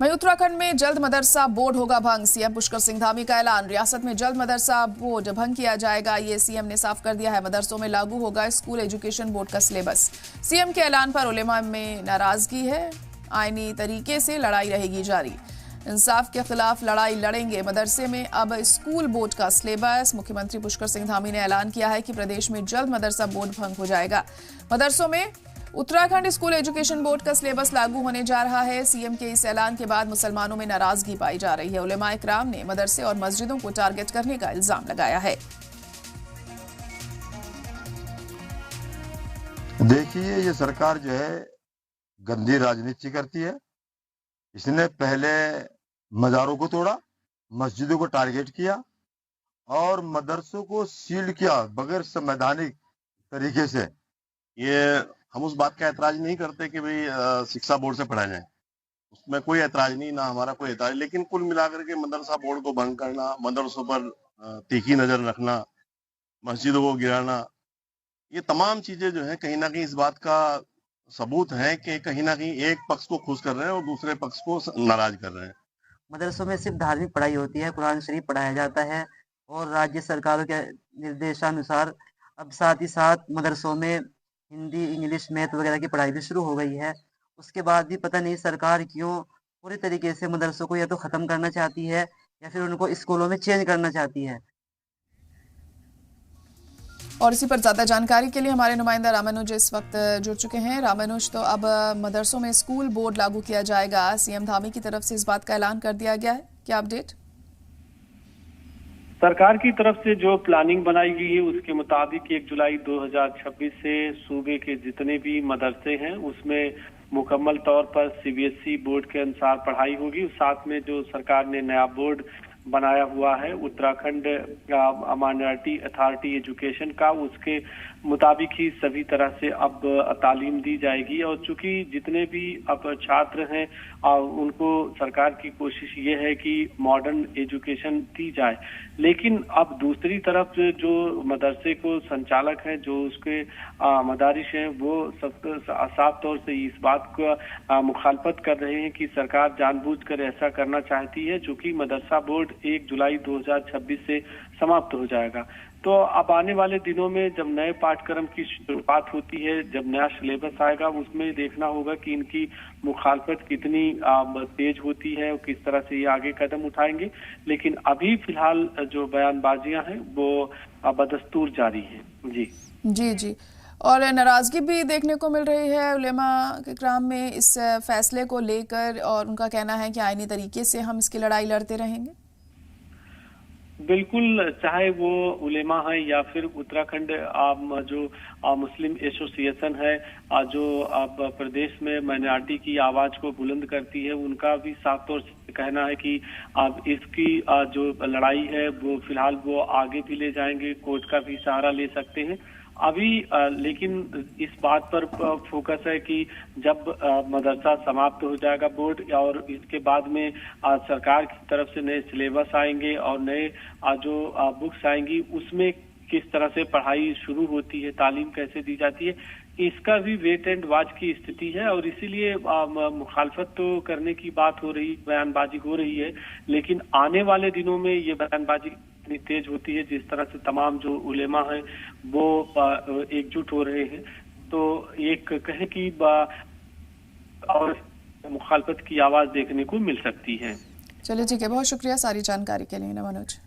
वहीं उत्तराखंड में जल्द मदरसा बोर्ड होगा भंग। सीएम पुष्कर सिंह धामी का ऐलान। रियासत में जल्द मदरसा बोर्ड भंग किया जाएगा, ये सीएम ने साफ कर दिया है। मदरसों में लागू होगा स्कूल एजुकेशन बोर्ड का सिलेबस। सीएम के ऐलान पर उलेमा में नाराजगी है। आईनी तरीके से लड़ाई रहेगी जारी। इंसाफ के खिलाफ लड़ाई लड़ेंगे। मदरसे में अब स्कूल बोर्ड का सिलेबस। मुख्यमंत्री पुष्कर सिंह धामी ने ऐलान किया है कि प्रदेश में जल्द मदरसा बोर्ड भंग हो जाएगा। मदरसों में उत्तराखंड स्कूल एजुकेशन बोर्ड का सिलेबस लागू होने जा रहा है। सीएम के इस ऐलान के बाद मुसलमानों में नाराजगी पाई जा रही है। उलेमाए किराम ने मदरसे और मस्जिदों को टारगेट करने का इल्जाम लगाया है। देखिए, ये सरकार जो है गंदी राजनीति करती है। इसने पहले मज़ारों को तोड़ा, मस्जिदों को टारगेट किया और मदरसों को सील किया बगैर संवैधानिक तरीके से। ये हम उस बात का ऐतराज नहीं करते कि भाई शिक्षा बोर्ड से पढ़ाया जाए, उसमें कोई ऐतराज नहीं, ना हमारा कोई ऐतराज। लेकिन कुल मिलाकर के मदरसा बोर्ड को भंग करना, मदरसों पर तीखी नजर रखना, मस्जिदों को गिराना, ये तमाम चीजें जो है कहीं ना कहीं इस बात का सबूत है कि कहीं ना कहीं एक पक्ष को खुश कर रहे हैं और दूसरे पक्ष को नाराज कर रहे हैं। मदरसों में सिर्फ धार्मिक पढ़ाई होती है, कुरान शरीफ पढ़ाया जाता है और राज्य सरकारों के निर्देशानुसार अब साथ ही साथ मदरसों में हिंदी, इंग्लिश, मैथ वगैरह की पढ़ाई भी शुरू हो गई है। उसके बाद भी पता नहीं सरकार क्यों पूरी तरीके से मदरसों को या तो ख़त्म करना चाहती है या फिर उनको स्कूलों में चेंज करना चाहती है। और इसी पर ज्यादा जानकारी के लिए हमारे नुमाइंदा रामानुज इस वक्त जुड़ चुके हैं। रामानुज, तो अब मदरसों में स्कूल बोर्ड लागू किया जाएगा। सीएम धामी की तरफ से इस बात का ऐलान कर दिया गया है, क्या अपडेट? सरकार की तरफ से जो प्लानिंग बनाई गई है उसके मुताबिक 1 जुलाई 2026 से सूबे के जितने भी मदरसे हैं उसमें मुकम्मल तौर पर सीबीएसई बोर्ड के अनुसार पढ़ाई होगी। साथ में जो सरकार ने नया बोर्ड बनाया हुआ है उत्तराखंड माइनॉरिटी अथॉरिटी एजुकेशन का, उसके मुताबिक ही सभी तरह से अब तालीम दी जाएगी। और चूंकि जितने भी अब छात्र हैं उनको सरकार की कोशिश ये है कि मॉडर्न एजुकेशन दी जाए, लेकिन अब दूसरी तरफ जो मदरसे को संचालक हैं, जो उसके मदारिस हैं, वो सब साफ तौर से इस बात का मुखालफत कर रहे हैं कि सरकार जानबूझकर ऐसा करना चाहती है, चूंकि मदरसा बोर्ड 1 जुलाई 2026 से समाप्त हो जाएगा। तो अब आने वाले दिनों में जब नए पाठ्यक्रम की शुरुआत होती है, जब नया सिलेबस आएगा, उसमें देखना होगा कि इनकी मुखालफत कितनी तेज होती है और किस तरह से ये आगे कदम उठाएंगे। लेकिन अभी फिलहाल जो बयानबाजियां हैं वो बदस्तूर जारी है। जी। और नाराजगी भी देखने को मिल रही है उलेमा किराम में इस फैसले को लेकर, और उनका कहना है कि आईनी तरीके से हम इसकी लड़ाई लड़ते रहेंगे। बिल्कुल, चाहे वो उलेमा है या फिर उत्तराखंड जो मुस्लिम एसोसिएशन है, जो अब प्रदेश में माइनॉरिटी की आवाज को बुलंद करती है, उनका भी साफ तौर से कहना है कि अब इसकी जो लड़ाई है वो फिलहाल वो आगे भी ले जाएंगे, कोर्ट का भी सहारा ले सकते हैं अभी। लेकिन इस बात पर फोकस है कि जब मदरसा समाप्त हो जाएगा बोर्ड और इसके बाद में सरकार की तरफ से नए सिलेबस आएंगे और नए जो बुक्स आएंगी, उसमें किस तरह से पढ़ाई शुरू होती है, तालीम कैसे दी जाती है, इसका भी वेट एंड वॉच की स्थिति है। और इसीलिए मुखालफत तो करने की बात हो रही, बयानबाजी हो रही है, लेकिन आने वाले दिनों में ये बयानबाजी इतनी तेज होती है जिस तरह से तमाम जो उलेमा हैं वो एकजुट हो रहे हैं, तो एक कहे कि और मुखालफत की आवाज देखने को मिल सकती है। चलिए ठीक है, बहुत शुक्रिया सारी जानकारी के लिए मनोज।